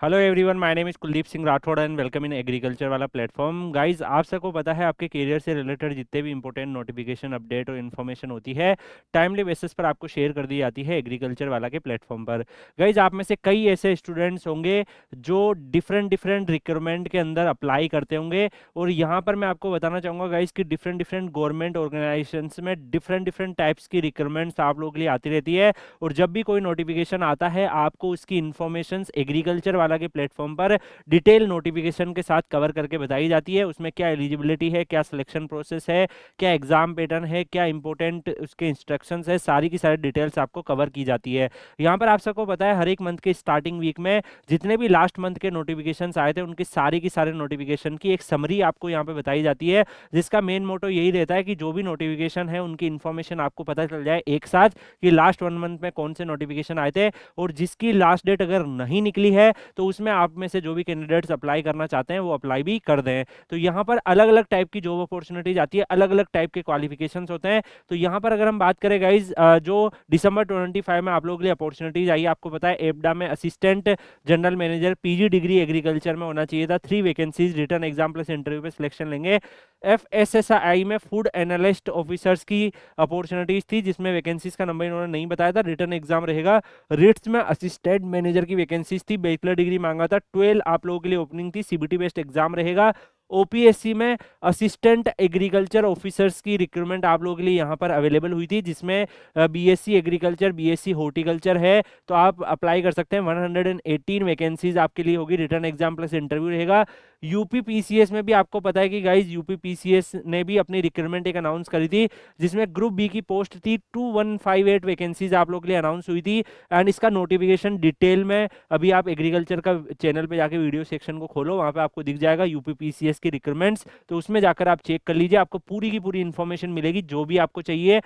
Hello everyone, my name is Kuldeep Singh Rathore and welcome in agriculture वाला platform. Guys, आप सबको पता है आपके करियर से रिलेटेड जितने भी इंपॉर्टेंट नोटिफिकेशन, अपडेट और इन्फॉर्मेशन होती है टाइमली बेसिस पर आपको शेयर कर दी जाती है एग्रीकल्चर वाला के प्लेटफॉर्म पर। गाइस, आप में से कई ऐसे स्टूडेंट्स होंगे जो डिफरेंट डिफरेंट रिक्रूटमेंट के अंदर अप्लाई करते होंगे। और यहाँ पर मैं आपको बताना चाहूँगा गाइस कि डिफरेंट डिफरेंट गवर्नमेंट ऑर्गेनाइजेशंस में डिफरेंट डिफरेंट टाइप्स की रिक्रूटमेंट्स आप लोगों के लिए आती रहती है। और जब भी कोई नोटिफिकेशन आता है आपको उसकी इन्फॉर्मेशन एग्रीकल्चर वाला के प्लेटफॉर्म पर डिटेल नोटिफिकेशन के साथ कवर करके बताई जाती है। उसमें क्या एलिजिबिलिटी है, क्या सिलेक्शन प्रोसेस है, क्या एग्जाम पैटर्न है, क्या इंपॉर्टेंट उसके इंस्ट्रक्शंस है, सारी की सारी डिटेल्स आपको कवर की जाती है। यहाँ पर आप सबको पता है हर एक मंथ के स्टार्टिंग वीक में जितने भी लास्ट मंथ के नोटिफिकेशंस आए थे उनकी सारी की सारे नोटिफिकेशन की एक समरी आपको यहाँ पे बताई जाती है, जिसका मेन मोटो यही रहता है कि जो भी नोटिफिकेशन है उनकी इन्फॉर्मेशन आपको पता चल जाए एक साथ कि लास्ट 1 मंथ में कौन से नोटिफिकेशन आए थे। और जिसकी लास्ट डेट अगर नहीं निकली है तो उसमें आप में से जो भी कैंडिडेट्स अप्लाई करना चाहते हैं वो अप्लाई भी कर दें। तो यहाँ पर अलग अलग टाइप की जॉब अपॉर्चुनिटीज आती है, अलग अलग टाइप के क्वालिफिकेशंस होते हैं। तो यहाँ पर अगर हम बात करें गाइज, जो दिसंबर 25 में आप लोगों के लिए अपॉर्चुनिटीज आई, आपको पता है एपडा में assistant general manager PG degree agriculture में होना चाहिए था। 3 vacancies, return exam plus interview पे सिलेक्शन लेंगे। एफएसएसआई में फूड एनालिस्ट ऑफिसर्स की अपॉर्चुनिटीज थी जिसमें वैकेंसीज का नंबर इन्होंने नहीं बताया था, रिटर्न एग्जाम रहेगा। रिट्स में असिस्टेंट मैनेजर की वैकेंसीज थी, बैचलर डिग्री मांगा था। 12 आप लोगों के लिए ओपनिंग थी, सीबीटी बेस्ड एग्जाम रहेगा। ओपीएससी में असिस्टेंट एग्रीकल्चर ऑफिसर्स की रिक्रूटमेंट आप लोगों के लिए यहाँ पर अवेलेबल हुई थी, जिसमें बीएससी एग्रीकल्चर, बीएससी हॉर्टिकल्चर है। तो आप अप्लाई कर सकते हैं। 118 वैकेंसीज आपके लिए होगी, रिटर्न एग्जाम प्लस इंटरव्यू रहेगा। यूपी पीसीएस में भी आपको पता है कि गाइज यूपी पीसीएस ने भी अपनी रिक्रूटमेंट एक अनाउंस करी थी, जिसमें ग्रुप बी की पोस्ट थी। 2158 वैकेंसीज आप लोगों के लिए अनाउंस हुई थी। एंड इसका नोटिफिकेशन डिटेल में अभी आप एग्रीकल्चर का चैनल पे जाके वीडियो सेक्शन को खोलो, वहां पे आपको दिख जाएगा यूपी पीसीएस की रिक्रूटमेंट्स। तो उसमें जाकर आप चेक कर लीजिए, आपको पूरी की पूरी इन्फॉर्मेशन मिलेगी जो भी आपको चाहिए।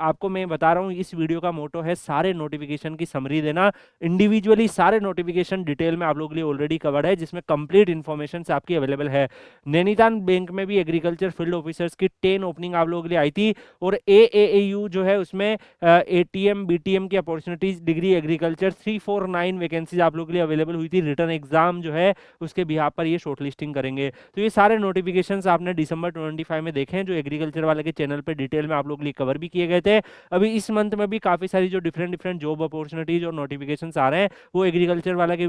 आपको मैं बता रहा हूँ इस वीडियो का मोटो है सारे नोटिफिकेशन की समरी देना। इंडिविजुअली सारे नोटिफिकेशन डिटेल में आप लोगों के लिए ऑलरेडी कवर्ड है, जिसमें कंप्लीट इन्फॉर्मेशन आपकी अवेलेबल है। नैनीताल बैंक में भी एग्रीकल्चर फील्ड ऑफिसर्स की 10 ओपनिंग आप लोगों के लिए आई थी। और एएयू जो है उसमें एटीएम बीटीएम की अपॉर्चुनिटीज डिग्री एग्रीकल्चर 349 वैकेंसीज आप लोगों के लिए अवेलेबल हुई थी। रिटर्न एग्जाम जो है उसके बिहाफ पर ये शॉर्टलिस्टिंग करेंगे। तो ये सारे नोटिफिकेशंस आपने दिसंबर 25 में देखे हैं, जो एग्रीकल्चर वाले के चैनल पे डिटेल में आप लोगों के लिए कवर भी किए गए थे। अभी इस मंथ में भी काफी सारी जो डिफरेंट डिफरेंट जॉब अपॉर्चुनिटीज और नोटिफिकेशंस आ रहे हैं वो एग्रीकल्चर वाला के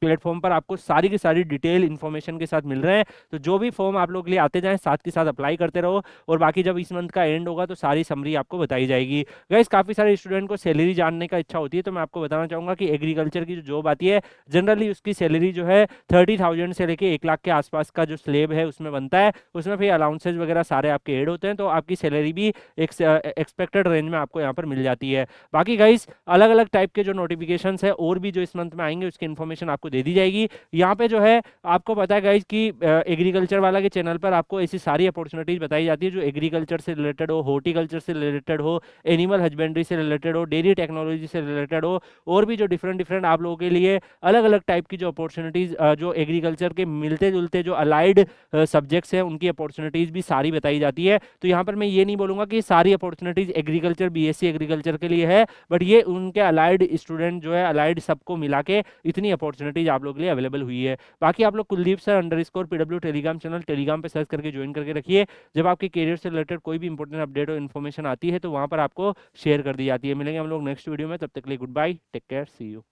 प्लेटफॉर्म पर आपको सारी की सारी डिटेल इन्फॉर्मेशन के साथ मिल रहे हैं। तो जो भी फॉर्म आप लोग के लिए आते जाएं साथ के साथ अप्लाई करते रहो। और बाकी जब इस मंथ का एंड होगा तो सारी समरी आपको बताई जाएगी। गाइस, काफी सारे स्टूडेंट को सैलरी जानने का इच्छा होती है, तो मैं आपको बताना चाहूंगा कि एग्रीकल्चर की जो जॉब आती है जनरली उसकी सैलरी जो है 30,000 से लेके 1 लाख के आसपास का जो स्लेब है उसमें बनता है। उसमें फिर अलाउंसेज वगैरह सारे आपके ऐड होते हैं, तो आपकी सैलरी भी एक एक्सपेक्टेड रेंज में आपको यहाँ पर मिल जाती है। बाकी गाइस, अलग अलग टाइप के जो नोटिफिकेशन है और भी जो इस मंथ में आएंगे उसकी इन्फॉर्मेशन आपको दे दी जाएगी। यहाँ पे जो है आपको पता है गाइज कि एग्रीकल्चर वाला के चैनल पर आपको ऐसी सारी अपॉर्चुनिटीज बताई जाती है जो एग्रीकल्चर से रिलेटेड हो, हॉर्टिकल्चर से रिलेटेड हो, एनिमल हस्बेंड्री से रिलेटेड हो, डेयरी टेक्नोलॉजी से रिलेटेड हो। और भी जो डिफरेंट डिफरेंट आप लोगों के लिए अलग अलग टाइप की जो अपॉर्चुनिटीज जो एग्रीकल्चर के मिलते जुलते जो अलाइड सब्जेक्ट्स हैं उनकी अपॉर्चुनिटीज भी सारी बताई जाती है। तो यहाँ पर मैं ये नहीं बोलूंगा कि सारी अपॉर्चुनिटीज एग्रीकल्चर बीएससी एग्रीकल्चर के लिए है, बट ये उनके अलाइड स्टूडेंट जो है अलाइड सबको मिला के इतनी अपॉर्चुनिटीज आप लोग के लिए अवेलेबल हुई है। बाकी आप लोग Kuldeep sir underscore PW Telegram channel Telegram पे सर्च करके ज्वाइन करके रखिए। जब आपके करियर से रिलेटेड कोई भी इंपॉर्टेंट अपडेट और इन्फॉर्मेशन आती है तो वहां पर आपको शेयर कर दी जाती है। मिलेंगे हम लोग नेक्स्ट वीडियो में, तब तक के लिए goodbye, take care, see you.